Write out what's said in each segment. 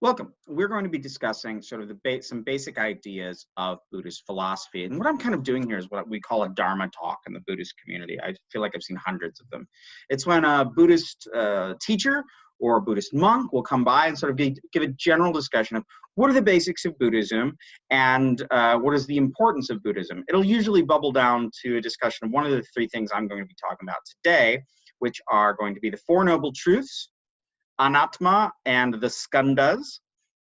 Welcome. We're going to be discussing sort of some basic ideas of Buddhist philosophy. And what I'm kind of doing here is what we call a Dharma talk in the Buddhist community. I feel like I've seen hundreds of them. It's when a Buddhist teacher or a Buddhist monk will come by and sort of give a general discussion of what are the basics of Buddhism and what is the importance of Buddhism. It'll usually bubble down to a discussion of one of the three things I'm going to be talking about today, which are going to be the Four Noble Truths, Anatma, and the Skandhas.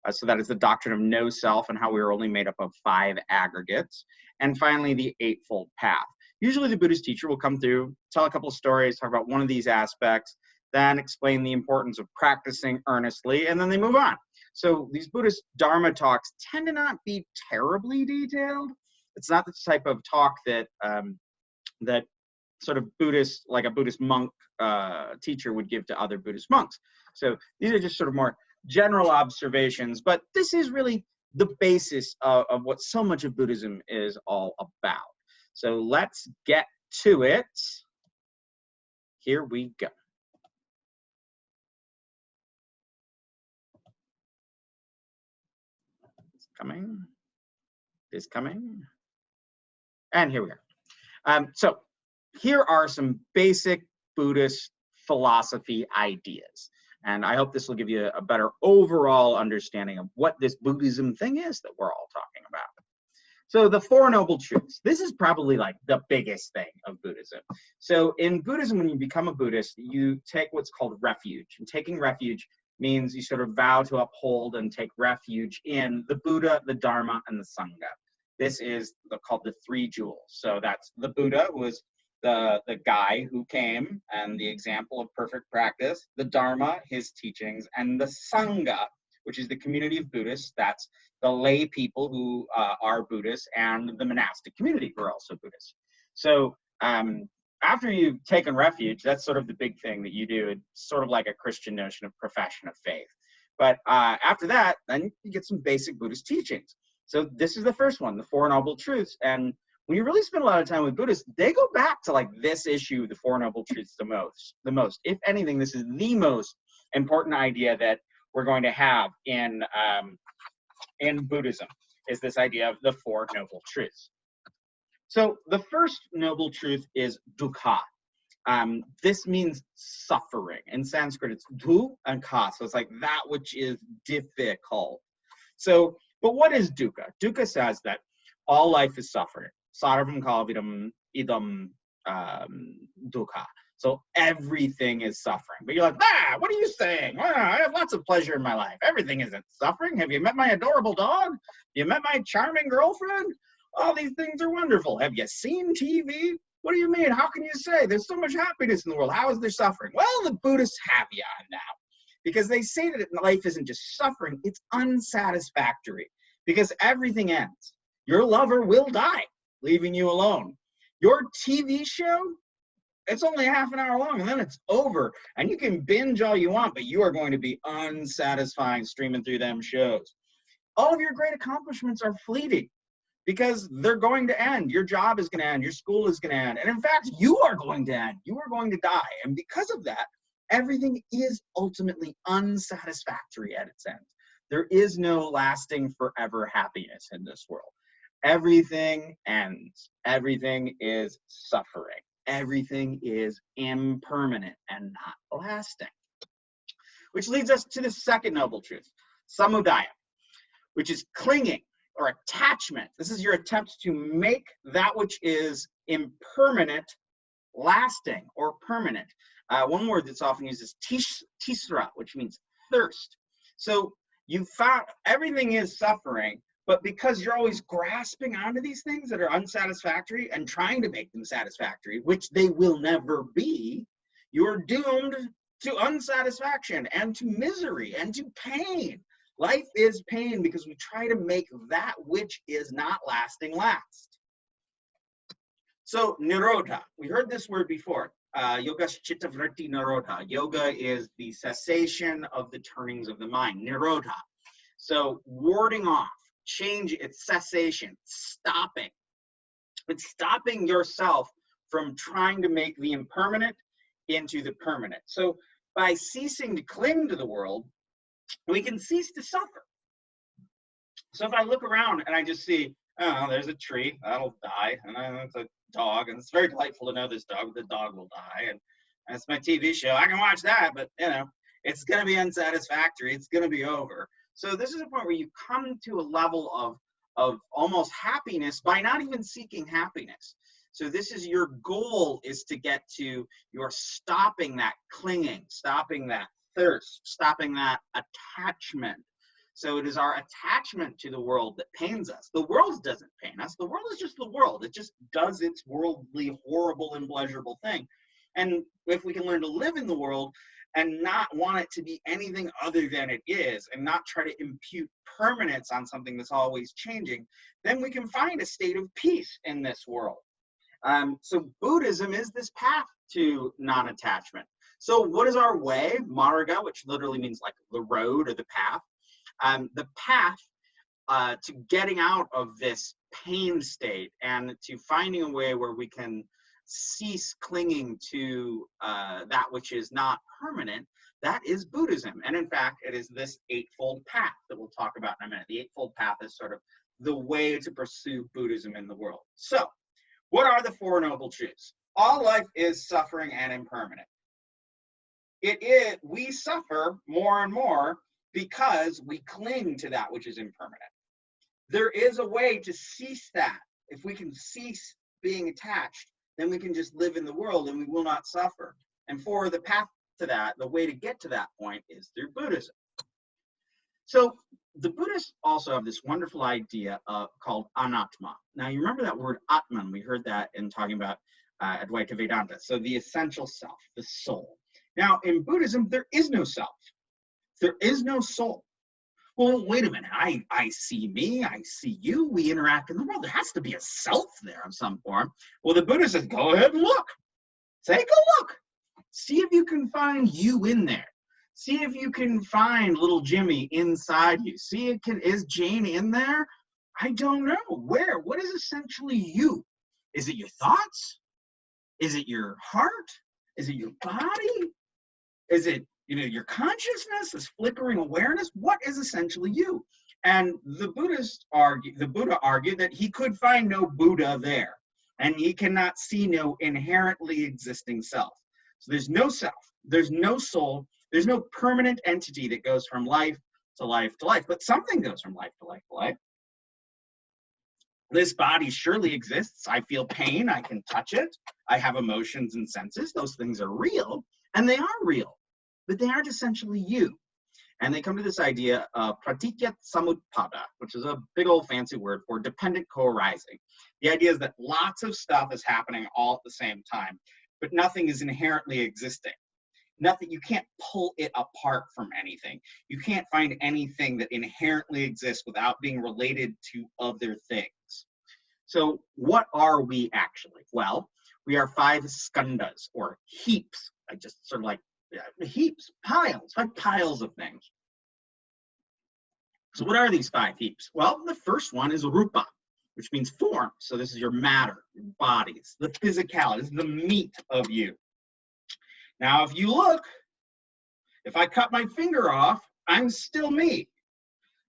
So that is the doctrine of no self and how we are only made up of 5 aggregates. And finally, the Eightfold Path. Usually the Buddhist teacher will come through, tell a couple of stories, talk about one of these aspects, then explain the importance of practicing earnestly, and then they move on. So these Buddhist Dharma talks tend to not be terribly detailed. It's not the type of talk that that sort of Buddhist, like a Buddhist monk teacher would give to other Buddhist monks. So these are just sort of more general observations, but this is really the basis of what so much of Buddhism is all about. So let's get to it. Here we go. It's coming, and here we are. So here are some basic Buddhist philosophy ideas. And I hope this will give you a better overall understanding of what this Buddhism thing is that we're all talking about. So the Four Noble Truths. This is probably like the biggest thing of Buddhism. So in Buddhism, when you become a Buddhist, you take what's called refuge. And taking refuge means you sort of vow to uphold and take refuge in the Buddha, the Dharma, and the Sangha. This is called the 3 jewels. So that's the Buddha, who was the guy who came and the example of perfect practice, the Dharma, his teachings, and the Sangha, which is the community of Buddhists. That's the lay people who are Buddhists and the monastic community who are also Buddhists. So after you've taken refuge, that's sort of the big thing that you do. It's sort of like a Christian notion of profession of faith. But after that, then you get some basic Buddhist teachings. So this is the first one, the Four Noble Truths. And when you really spend a lot of time with Buddhists, they go back to like this issue, the Four Noble Truths, the most. If anything, this is the most important idea that we're going to have in Buddhism, is this idea of the Four Noble Truths. So the first noble truth is dukkha. This means suffering. In Sanskrit, it's du and kha, so it's like that which is difficult. So, but what is dukkha? Dukkha says that all life is suffering. Sarvam kalvidam idam dukkha. So everything is suffering. But you're like, what are you saying? I have lots of pleasure in my life. Everything isn't suffering. Have you met my adorable dog? You met my charming girlfriend? All these things are wonderful. Have you seen TV? What do you mean? How can you say there's so much happiness in the world? How is there suffering? Well, the Buddhists have you on now. Because they say that life isn't just suffering, it's unsatisfactory. Because everything ends. Your lover will die, leaving you alone. Your TV show, it's only half an hour long and then it's over. And you can binge all you want, but you are going to be unsatisfying streaming through them shows. All of your great accomplishments are fleeting because they're going to end. Your job is going to end. Your school is going to end. And in fact, you are going to end. You are going to die. And because of that, everything is ultimately unsatisfactory at its end. There is no lasting forever happiness in this world. Everything ends. Everything is suffering. Everything is impermanent and not lasting. Which leads us to the second noble truth, samudaya, which is clinging or attachment. This is your attempt to make that which is impermanent lasting or permanent. One word that's often used is tisra, which means thirst. So you found everything is suffering, but because you're always grasping onto these things that are unsatisfactory and trying to make them satisfactory, which they will never be, you're doomed to unsatisfaction and to misery and to pain. Life is pain because we try to make that which is not lasting last. So nirota, we heard this word before. Yoga chitta vritti nirota. Yoga is the cessation of the turnings of the mind, nirota. So warding off, change, it's cessation, stopping. It's stopping yourself from trying to make the impermanent into the permanent. So by ceasing to cling to the world, we can cease to suffer. So if I look around and I just see, oh, there's a tree, that'll die, and then it's a dog, and it's very delightful to know this dog, but the dog will die, and it's my TV show, I can watch that, but you know, it's going to be unsatisfactory, it's going to be over. So this is a point where you come to a level of almost happiness by not even seeking happiness. So this is your goal, is to get to your stopping that clinging, stopping that thirst, stopping that attachment. So it is our attachment to the world that pains us. The world doesn't pain us. The world is just the world. It just does its worldly, horrible, and pleasurable thing. And if we can learn to live in the world and not want it to be anything other than it is, and not try to impute permanence on something that's always changing, then we can find a state of peace in this world. So Buddhism is this path to non-attachment. So what is our way? Maruga, which literally means like the road or the path. The path to getting out of this pain state and to finding a way where we can cease clinging to that which is not permanent, that is Buddhism. And in fact, it is this Eightfold Path that we'll talk about in a minute. The Eightfold Path is sort of the way to pursue Buddhism in the world. So, what are the Four Noble Truths? All life is suffering and impermanent. We suffer more and more because we cling to that which is impermanent. There is a way to cease that. If we can cease being attached, then we can just live in the world and we will not suffer. And for the path to that, the way to get to that point is through Buddhism. So the Buddhists also have this wonderful idea called Anatma. Now you remember that word Atman, we heard that in talking about Advaita Vedanta. So the essential self, the soul. Now in Buddhism, there is no self. There is no soul. Well, wait a minute, I see me, I see you, we interact in the world. There has to be a self there of some form. Well, the Buddha says, go ahead and look. Take a look. See if you can find you in there. See if you can find little Jimmy inside you. See, is Jane in there? I don't know. Where? What is essentially you? Is it your thoughts? Is it your heart? Is it your body? Is it, your consciousness, this flickering awareness? What is essentially you? And the Buddha argued that he could find no Buddha there, and he cannot see no inherently existing self. So there's no self, there's no soul, there's no permanent entity that goes from life to life to life, but something goes from life to life to life. This body surely exists. I feel pain, I can touch it, I have emotions and senses. Those things are real, and they are real, but they aren't essentially you. And they come to this idea of pratitya samutpada, which is a big old fancy word for dependent co-arising. The idea is that lots of stuff is happening all at the same time, but nothing is inherently existing. Nothing, you can't pull it apart from anything. You can't find anything that inherently exists without being related to other things. So what are we actually? Well, we are 5 skandhas, or heaps, just sort of like heaps, piles, 5 piles of things. So what are these 5 heaps? Well, the first one is rupa, which means form. So this is your matter, your bodies, the physicality, this is the meat of you. Now, if you look, if I cut my finger off, I'm still me.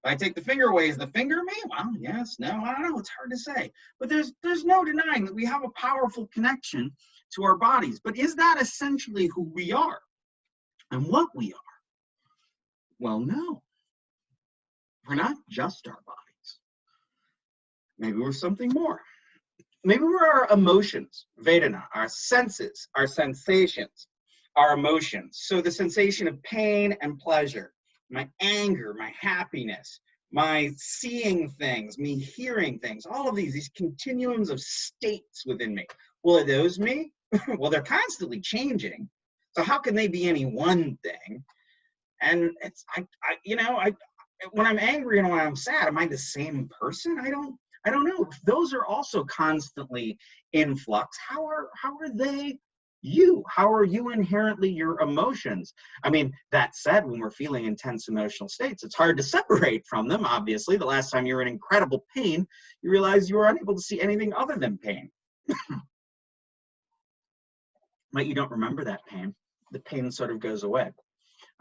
If I take the finger away, is the finger me? Well, yes, no, I don't know, it's hard to say. But there's no denying that we have a powerful connection to our bodies. But is that essentially who we are and what we are? Well, no. We're not just our bodies. Maybe we're something more. Maybe we're our emotions, Vedana, our senses, our sensations, our emotions. So the sensation of pain and pleasure, my anger, my happiness, my seeing things, me hearing things, all of these continuums of states within me. Well, are those me? Well, they're constantly changing. So how can they be any one thing? And it's, when I'm angry and when I'm sad, am I the same person? I don't know. If those are also constantly in flux, how are they you? How are you inherently your emotions? I mean, that said, when we're feeling intense emotional states, it's hard to separate from them. Obviously, the last time you were in incredible pain, you realize you were unable to see anything other than pain. But you don't remember that pain. The pain sort of goes away.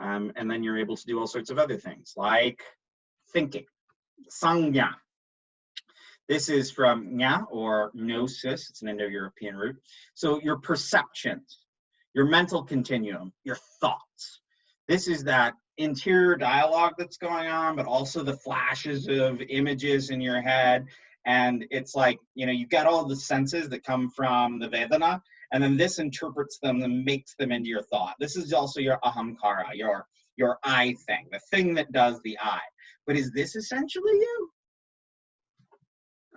And then you're able to do all sorts of other things, like thinking, sangya. This is from nya, or gnosis. It's an Indo-European root. So your perceptions, your mental continuum, your thoughts. This is that interior dialogue that's going on, but also the flashes of images in your head. And it's like, you know, you've got all the senses that come from the Vedana, and then this interprets them and makes them into your thought. This is also your ahamkara, your I thing, the thing that does the I. But is this essentially you?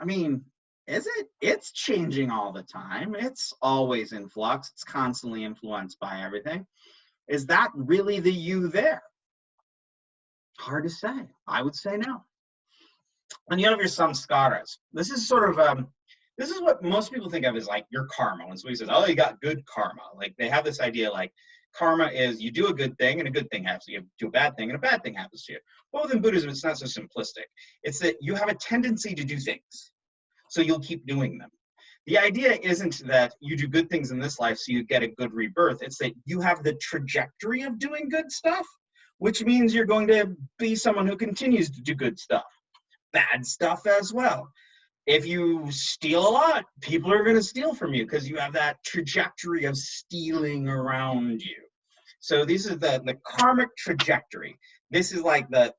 I mean, is it? It's changing all the time. It's always in flux. It's constantly influenced by everything. Is that really the you there? Hard to say. I would say no. And you have your samskaras. This is sort of, this is what most people think of as like your karma. When somebody says, oh, you got good karma. Like they have this idea like karma is you do a good thing and a good thing happens to you. You do a bad thing and a bad thing happens to you. Well, within Buddhism, it's not so simplistic. It's that you have a tendency to do things, so you'll keep doing them. The idea isn't that you do good things in this life so you get a good rebirth. It's that you have the trajectory of doing good stuff, which means you're going to be someone who continues to do good stuff. Bad stuff as well. If you steal a lot, people are going to steal from you because you have that trajectory of stealing around you. So this is the karmic trajectory. This is like the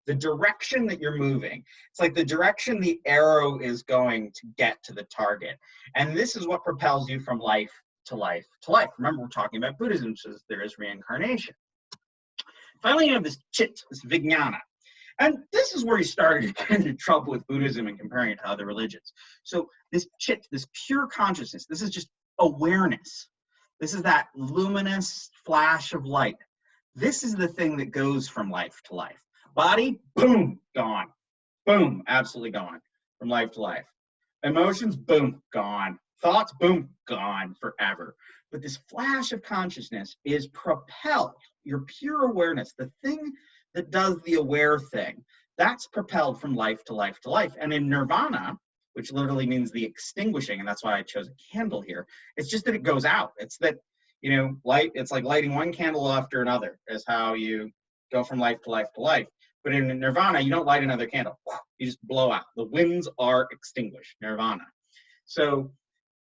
direction that you're moving. It's like the direction the arrow is going to get to the target. And this is what propels you from life to life to life. Remember, we're talking about Buddhism, so there is reincarnation. Finally, you have this Chit, this vijnana. And this is where he started to get into trouble with Buddhism and comparing it to other religions. So this Chit, this pure consciousness, this is just awareness. This is that luminous flash of light. This is the thing that goes from life to life. Body, boom, gone. Boom, absolutely gone from life to life. Emotions, boom, gone. Thoughts, boom, gone forever. But this flash of consciousness is propelled, your pure awareness, the thing that does the aware thing, that's propelled from life to life to life. And in nirvana, which literally means the extinguishing, and that's why I chose a candle here, it's just that it goes out. It's that, you know, light, it's like lighting one candle after another is how you go from life to life to life. But in nirvana, you don't light another candle. You just blow out. The winds are extinguished, nirvana. So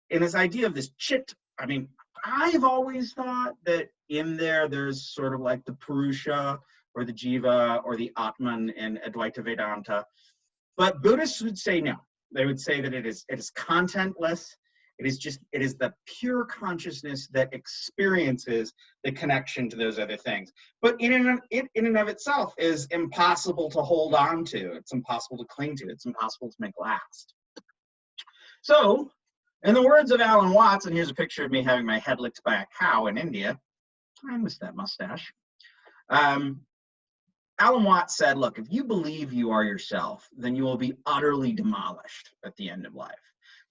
in this idea of this Chit, I mean, I've always thought that in there's sort of like the Purusha, or the Jiva, or the Atman in Advaita Vedanta. But Buddhists would say no. They would say that it is contentless. It is the pure consciousness that experiences the connection to those other things. But in and of itself is impossible to hold on to. It's impossible to cling to. It's impossible to make last. So, in the words of Alan Watts, and here's a picture of me having my head licked by a cow in India. I miss that mustache. Alan Watts said, look, if you believe you are yourself, then you will be utterly demolished at the end of life.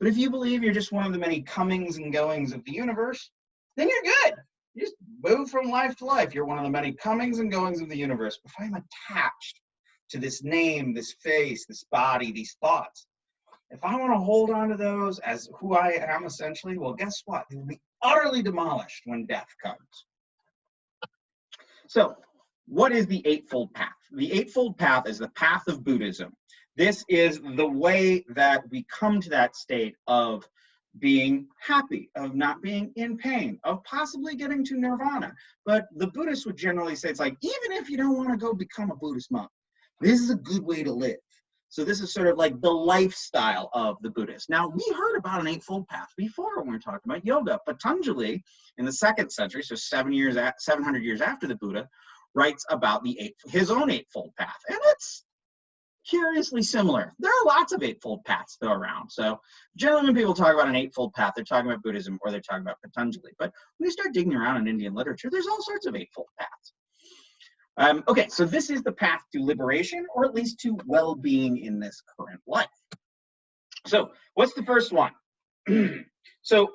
But if you believe you're just one of the many comings and goings of the universe, then you're good. You just move from life to life. You're one of the many comings and goings of the universe. If I'm attached to this name, this face, this body, these thoughts, if I want to hold on to those as who I am essentially, well, guess what? They will be utterly demolished when death comes. So, what is the Eightfold Path? The Eightfold Path is the path of Buddhism. This is the way that we come to that state of being happy, of not being in pain, of possibly getting to nirvana. But the Buddhists would generally say, it's like, even if you don't want to go become a Buddhist monk, this is a good way to live. So this is sort of like the lifestyle of the Buddhist. Now, we heard about an Eightfold Path before when we were talking about yoga. Patanjali, in the 2nd century, so 700 years after the Buddha, writes about his own Eightfold Path. And it's curiously similar. There are lots of Eightfold Paths though around. So generally when people talk about an Eightfold Path, they're talking about Buddhism or they're talking about Patanjali. But when you start digging around in Indian literature, there's all sorts of Eightfold Paths. Okay, so this is the path to liberation, or at least to well-being in this current life. So what's the first one? So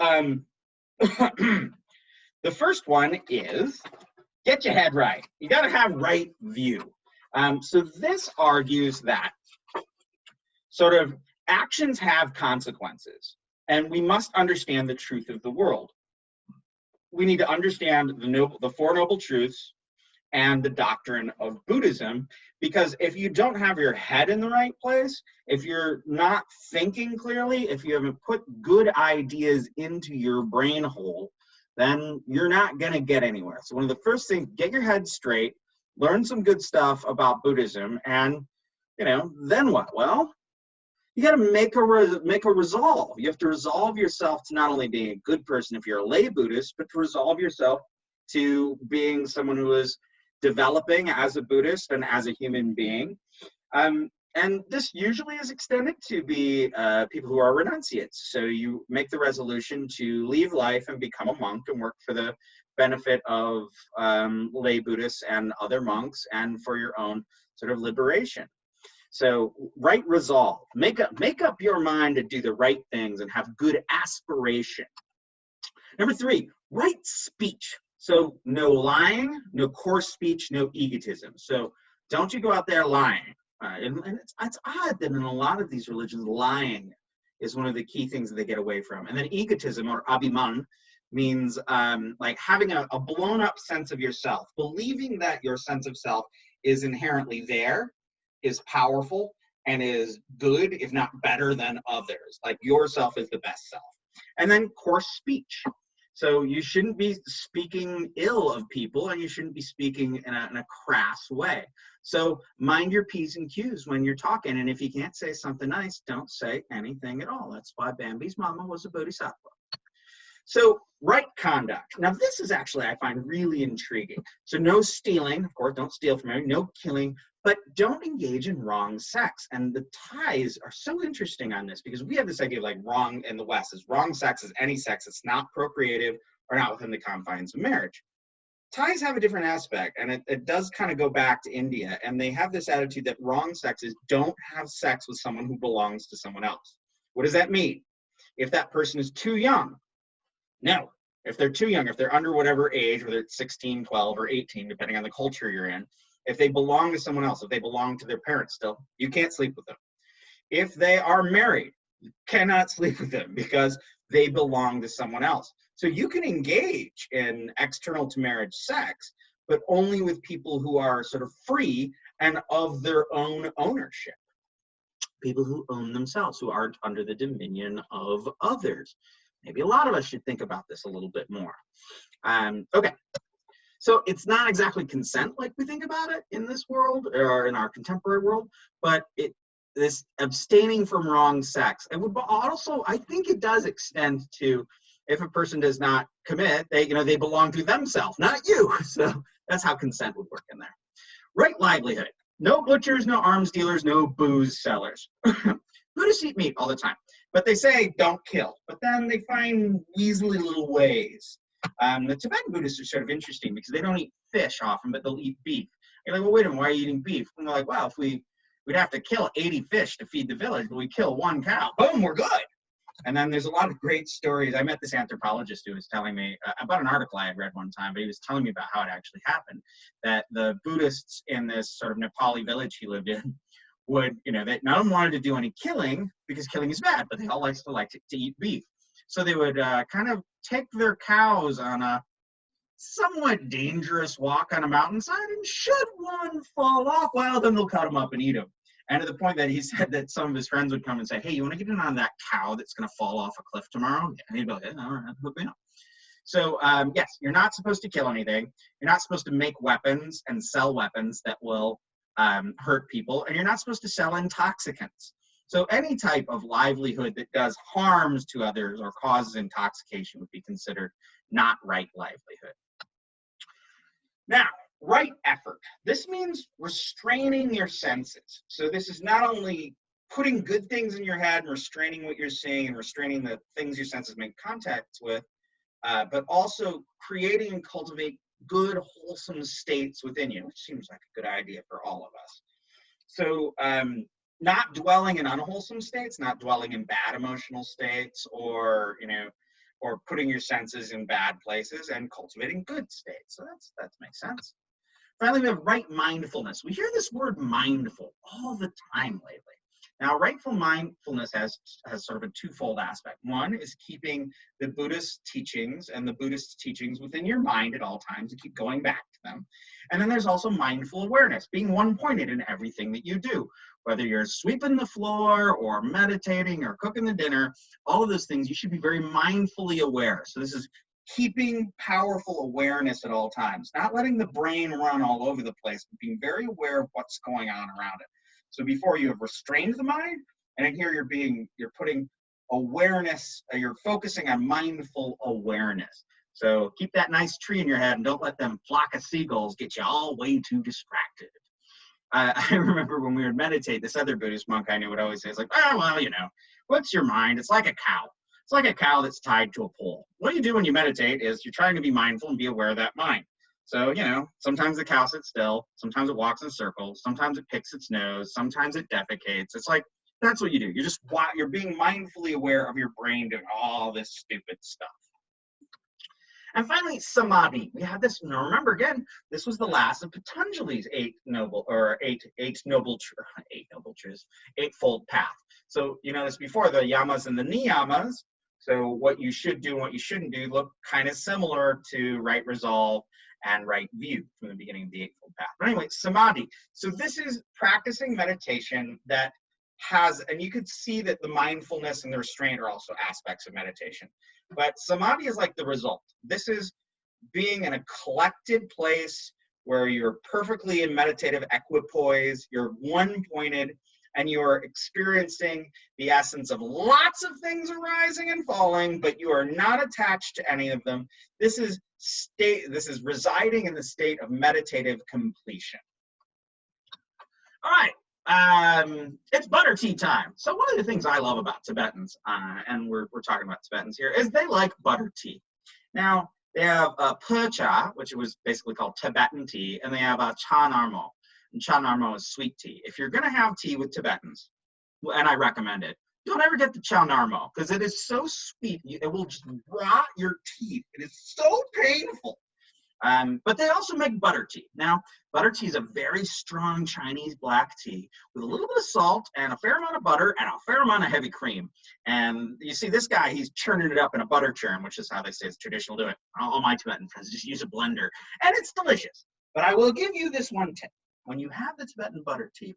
the first one is get your head right. You got to have right view. So this argues that sort of actions have consequences, and we must understand the truth of the world. we need to understand the Four Noble Truths and the doctrine of Buddhism, because if you don't have your head in the right place, if you're not thinking clearly, if you haven't put good ideas into your brain hole, then you're not going to get anywhere. So one of the first things, get your head straight, learn some good stuff about Buddhism, and, you know, then what? Well, you got to make a resolve. You have to resolve yourself to not only being a good person if you're a lay Buddhist, but to resolve yourself to being someone who is developing as a Buddhist and as a human being. And this usually is extended to be people who are renunciates. So you make the resolution to leave life and become a monk and work for the benefit of lay Buddhists and other monks and for your own sort of liberation. So right resolve, make up your mind to do the right things and have good aspiration. Number 3, right speech. So no lying, no coarse speech, no egotism. So don't you go out there lying. And it's odd that in a lot of these religions, lying is one of the key things that they get away from. And then egotism, or abhiman, means like having a blown up sense of yourself, believing that your sense of self is inherently there, is powerful, and is good, if not better than others. Like yourself is the best self. And then coarse speech. So you shouldn't be speaking ill of people, and you shouldn't be speaking in a crass way. So mind your P's and Q's when you're talking, and if you can't say something nice, don't say anything at all. That's why Bambi's mama was a bodhisattva. So right conduct. Now this is actually, I find, really intriguing. So no stealing, of course, don't steal from anyone, no killing, but don't engage in wrong sex. And the Thais are so interesting on this, because we have this idea of like wrong in the West is wrong sex is any sex that's not procreative or not within the confines of marriage. Thais have a different aspect, and it does kind of go back to India, and they have this attitude that wrong sex is don't have sex with someone who belongs to someone else. What does that mean? If that person is too young, no. If they're too young, if they're under whatever age, whether it's 16, 12, or 18, depending on the culture you're in, if they belong to someone else, if they belong to their parents still, you can't sleep with them. If they are married, you cannot sleep with them because they belong to someone else. So you can engage in external to marriage sex, but only with people who are sort of free and of their own ownership. People who own themselves, who aren't under the dominion of others. Maybe a lot of us should think about this a little bit more. Okay, so it's not exactly consent like we think about it in this world or in our contemporary world, but this abstaining from wrong sex. It would also, I think it does extend to if a person does not commit, they belong to themselves, not you. So that's how consent would work in there. Right livelihood. No butchers, no arms dealers, no booze sellers. Buddhists eat meat all the time, but they say don't kill. But then they find weaselly little ways. The Tibetan Buddhists are sort of interesting because they don't eat fish often, but they'll eat beef. You're like, well, wait a minute, why are you eating beef? And they're like, well, if we'd have to kill 80 fish to feed the village, but we kill 1 cow, boom, we're good. And then there's a lot of great stories. I met this anthropologist who was telling me about an article I had read one time, but he was telling me about how it actually happened, that the Buddhists in this sort of Nepali village he lived in would, they none of them wanted to do any killing because killing is bad, but they all like to eat beef. So they would kind of take their cows on a somewhat dangerous walk on a mountainside, and should one fall off, well, then they'll cut them up and eat them. And to the point that he said that some of his friends would come and say, hey, you want to get in on that cow that's going to fall off a cliff tomorrow? And he'd be like, all right, hook me up. So yes, you're not supposed to kill anything. You're not supposed to make weapons and sell weapons that will hurt people. And you're not supposed to sell intoxicants. So any type of livelihood that does harms to others or causes intoxication would be considered not right livelihood. Now, right effort. This means restraining your senses. So this is not only putting good things in your head and restraining what you're seeing and restraining the things your senses make contact with, but also creating and cultivate good, wholesome states within you, which seems like a good idea for all of us. So not dwelling in unwholesome states, not dwelling in bad emotional states, or putting your senses in bad places, and cultivating good states. So that makes sense. Finally, we have right mindfulness. We hear this word mindful all the time lately. Now, rightful mindfulness has sort of a twofold aspect. One is keeping the Buddhist teachings and the Buddhist teachings within your mind at all times, to keep going back to them. And then there's also mindful awareness, being one-pointed in everything that you do. Whether you're sweeping the floor or meditating or cooking the dinner, all of those things, you should be very mindfully aware. So this is keeping powerful awareness at all times, not letting the brain run all over the place, but being very aware of what's going on around it. So before you have restrained the mind, and in here you're putting awareness, you're focusing on mindful awareness. So keep that nice tree in your head and don't let them flock of seagulls get you all way too distracted. I remember when we would meditate, this other Buddhist monk I knew would always say, it's like, oh, well, what's your mind? It's like a cow. It's like a cow that's tied to a pole. What you do when you meditate is you're trying to be mindful and be aware of that mind. So, sometimes the cow sits still, sometimes it walks in circles, sometimes it picks its nose, sometimes it defecates. It's like, that's what you do. You're being mindfully aware of your brain doing all this stupid stuff. And finally, Samadhi. We had this, remember again, this was the last of Patanjali's Eightfold Path. So you notice before, the yamas and the niyamas, so what you should do and what you shouldn't do look kind of similar to right resolve and right view from the beginning of the Eightfold Path. But anyway, Samadhi. So this is practicing meditation that has, and you could see that the mindfulness and the restraint are also aspects of meditation. But Samadhi is like the result. This is being in a collected place where you're perfectly in meditative equipoise, you're one-pointed, and you're experiencing the essence of lots of things arising and falling, but you are not attached to any of them. This is residing in the state of meditative completion. All right, it's butter tea time. So one of the things I love about Tibetans, and we're talking about Tibetans here, is they like butter tea. Now, they have pucha, which was basically called Tibetan tea, and they have cha narmo. And cha narmo is sweet tea. If you're going to have tea with Tibetans, and I recommend it, don't ever get the cha narmo, because it is so sweet, it will just rot your teeth. It is so painful. But they also make butter tea. Now, butter tea is a very strong Chinese black tea with a little bit of salt and a fair amount of butter and a fair amount of heavy cream. And you see this guy, he's churning it up in a butter churn, which is how they say it's traditional to do it. All my Tibetan friends just use a blender, and it's delicious. But I will give you this one tip. When you have the Tibetan butter tea,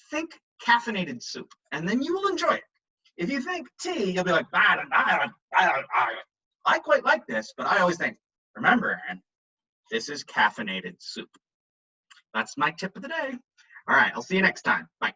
think caffeinated soup, and then you will enjoy it. If you think tea, you'll be like, I quite like this, but I always think, remember, Aaron, this is caffeinated soup. That's my tip of the day. All right, I'll see you next time. Bye.